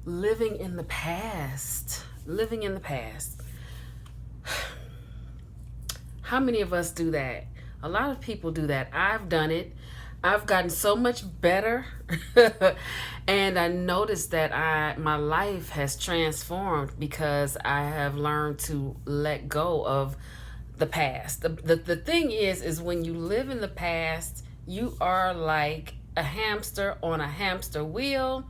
Living in the past. Living in the past. How many of us do that? A lot of people do that. I've done it. I've gotten so much better. And I noticed that my life has transformed because I have learned to let go of the past. The thing is when you live in the past, you are like a hamster on a hamster wheel.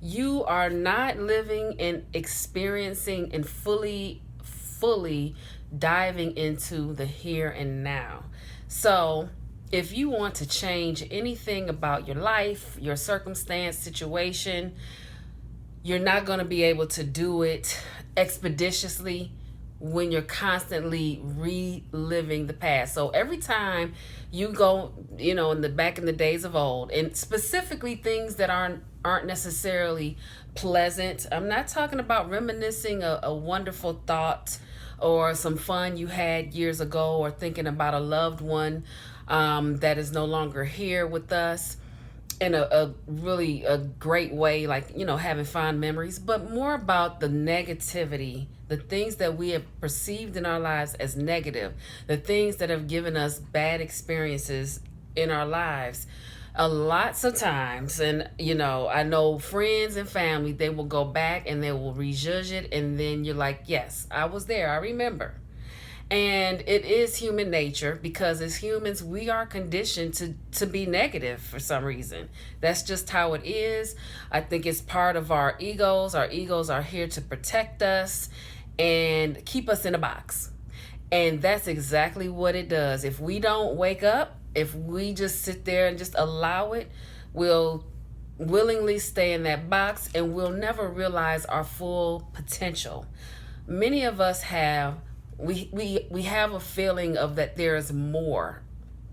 You are not living and experiencing and fully diving into the here and now. So if you want to change anything about your life, your circumstance, situation, you're not going to be able to do it expeditiously when you're constantly reliving the past. So every time you go, in the days of old, and specifically things that aren't necessarily pleasant. I'm not talking about reminiscing a wonderful thought or some fun you had years ago, or thinking about a loved one that is no longer here with us in a really a great way, like having fond memories, but more about the negativity, the things that we have perceived in our lives as negative, the things that have given us bad experiences in our lives. Lots of times, and I know friends and family, they will go back and they will rejudge it, and then you're like, yes, I was there, I remember. And it is human nature, because as humans, we are conditioned to be negative for some reason. That's just how it is. I think it's part of our egos. Our egos are here to protect us and keep us in a box. And that's exactly what it does. If we don't wake up, if we just sit there and just allow it, we'll willingly stay in that box, and we'll never realize our full potential. Many of us have we have a feeling of that there is more.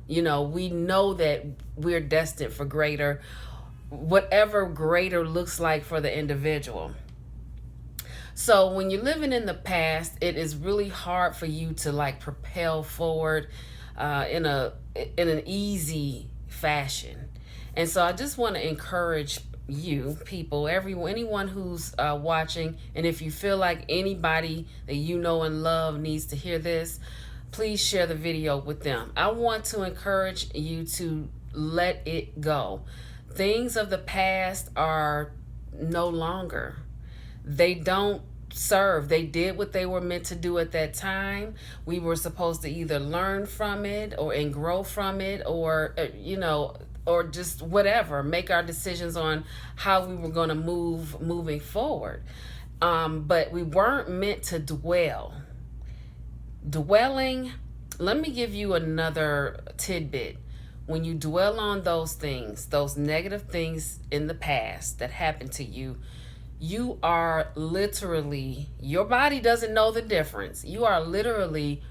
We know that we're destined for greater, whatever greater looks like for the individual. So when you're living in the past, it is really hard for you to like propel forward in an easy fashion. And so I just want to encourage you people, anyone who's watching, and if you feel like anybody that you know and love needs to hear this, please share the video with them. I want to encourage you to let it go. Things of the past are no longer. They don't serve. They did what they were meant to do at that time. We were supposed to either learn from it and grow from it, or or just whatever, make our decisions on how we were going to moving forward. But we weren't meant to dwell. Dwelling, let me give you another tidbit. When you dwell on those things, those negative things in the past that happened to you, you are literally, your body doesn't know the difference. You are literally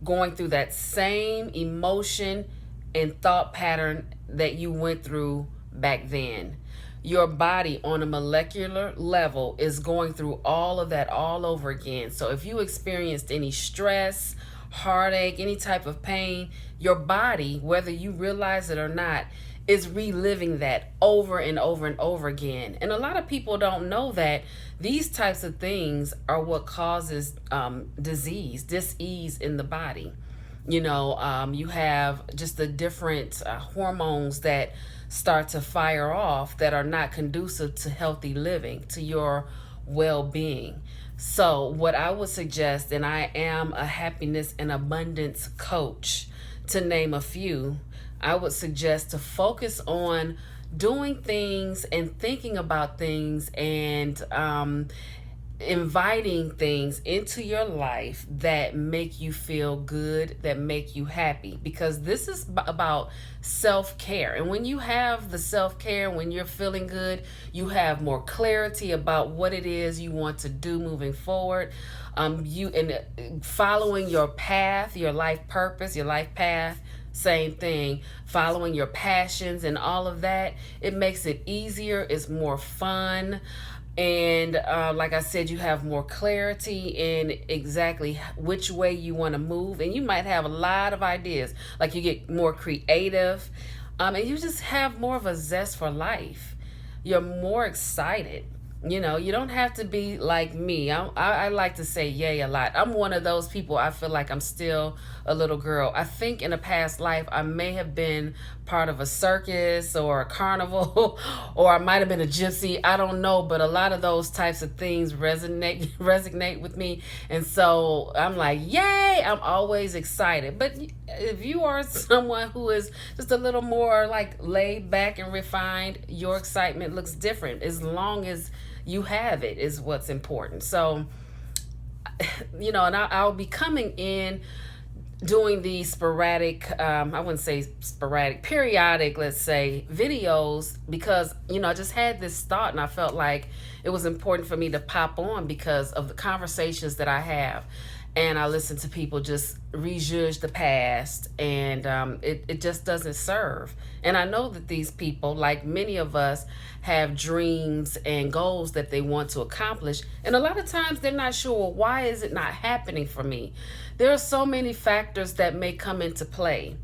going through that same emotion and thought pattern that you went through back then. Your body on a molecular level is going through all of that all over again. So if you experienced any stress, heartache, any type of pain, your body, whether you realize it or not, is reliving that over and over and over again. And a lot of people don't know that these types of things are what causes dis-ease in the body. You have just the different hormones that start to fire off that are not conducive to healthy living, to your well-being. So what I would suggest, and I am a happiness and abundance coach, to name a few, I would suggest to focus on doing things and thinking about things and inviting things into your life that make you feel good, that make you happy, because this is about self-care. And when you have the self-care, when you're feeling good, you have more clarity about what it is you want to do moving forward. Following your path, your life purpose, your life path, same thing, following your passions and all of that, it makes it easier, it's more fun. And like I said, you have more clarity in exactly which way you want to move. And you might have a lot of ideas, like you get more creative, and you just have more of a zest for life. You're more excited. You know, you don't have to be like me. I like to say yay a lot. I'm one of those people. I feel like I'm still a little girl. I think in a past life I may have been part of a circus or a carnival, or I might have been a gypsy. I don't know, but a lot of those types of things resonate with me, and so I'm like, yay! I'm always excited. But if you are someone who is just a little more like laid back and refined, your excitement looks different. As long as you have it is what's important. So, you know, and I'll be coming in doing these sporadic, I wouldn't say sporadic, periodic, let's say, videos, because, you know, I just had this thought and I felt like it was important for me to pop on because of the conversations that I have. And I listen to people just rejudge the past, and it just doesn't serve. And I know that these people, like many of us, have dreams and goals that they want to accomplish. And a lot of times they're not sure, why is it not happening for me? There are so many factors that may come into play.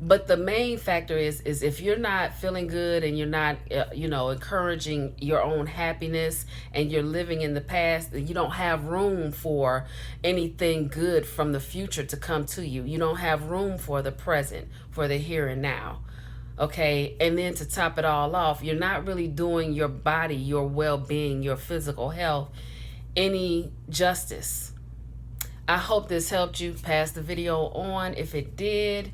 But the main factor is if you're not feeling good and you're not, you know, encouraging your own happiness, and you're living in the past, you don't have room for anything good from the future to come to you. You don't have room for the present, for the here and now. Okay, and then to top it all off, you're not really doing your body, your well-being, your physical health any justice. I hope this helped you. Pass the video on if it did.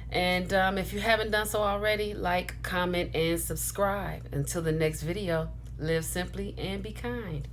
And if you haven't done so already, like, comment, and subscribe. Until the next video, live simply and be kind.